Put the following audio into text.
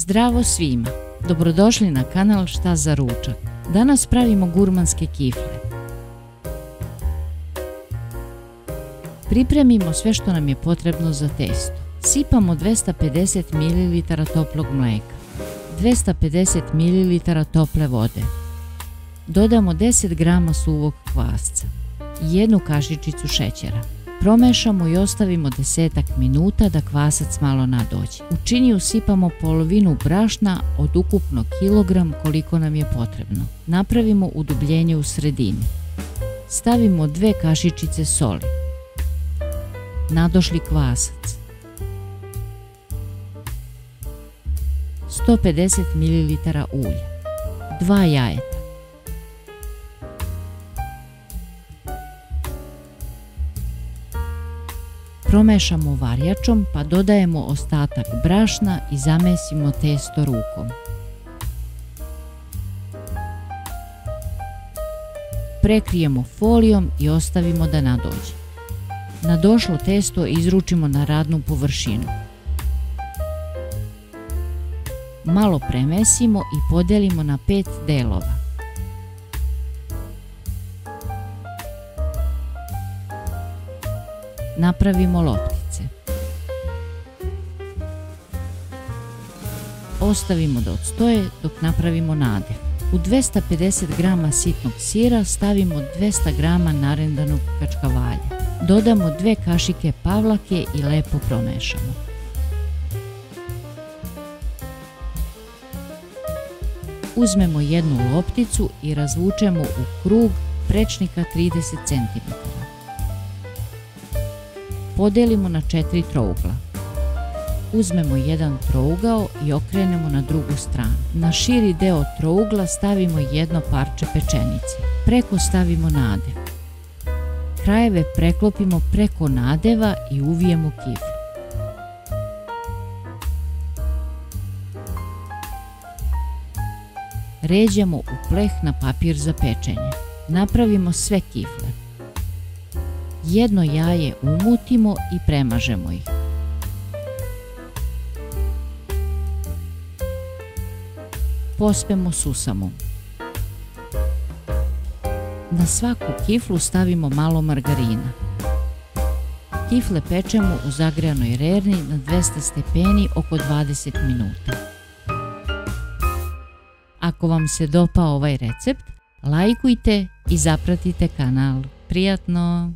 Zdravo svima! Dobrodošli na kanal Šta za ručak. Danas pravimo gurmanske kifle. Pripremimo sve što nam je potrebno za testo. Sipamo 250 ml toplog mlijeka, 250 ml tople vode. Dodamo 10 g suvog kvasca i 1 kašičicu šećera. Promešamo i ostavimo 10 minuta da kvasac malo nadođe. U činiju sipamo polovinu brašna od ukupno kilogram koliko nam je potrebno. Napravimo udubljenje u sredini. Stavimo 2 kašičice soli. Nadošli kvasac. 150 ml ulja. 2 jajeta. Promešamo varjačom pa dodajemo ostatak brašna i zamesimo testo rukom. Prekrijemo folijom i ostavimo da nadođe. Nadošlo testo izručimo na radnu površinu. Malo premesimo i podelimo na 5 delova. Napravimo loptice. Ostavimo da odstoje dok napravimo nadev. U 250 g sitnog sira stavimo 200 g narendanog kačkavalja. Dodamo 2 kašike pavlake i lepo promešamo. Uzmemo jednu lopticu i razvučemo u krug prečnika 30 cm. Podelimo na 4 trougla. Uzmemo jedan trougao i okrenemo na drugu stranu. Na širi deo trougla stavimo jedno parče pečenice. Preko stavimo nadev. Krajeve preklopimo preko nadeva i uvijemo kiflu. Ređamo u pleh na papir za pečenje. Napravimo sve kifle. Jedno jaje umutimo i premažemo ih. Pospemo susamom. Na svaku kiflu stavimo malo margarina. Kifle pečemo u zagrejanoj rerni na 200 stepeni oko 20 minuta. Ako vam se dopao ovaj recept, lajkujte i zapratite kanal. Prijatno!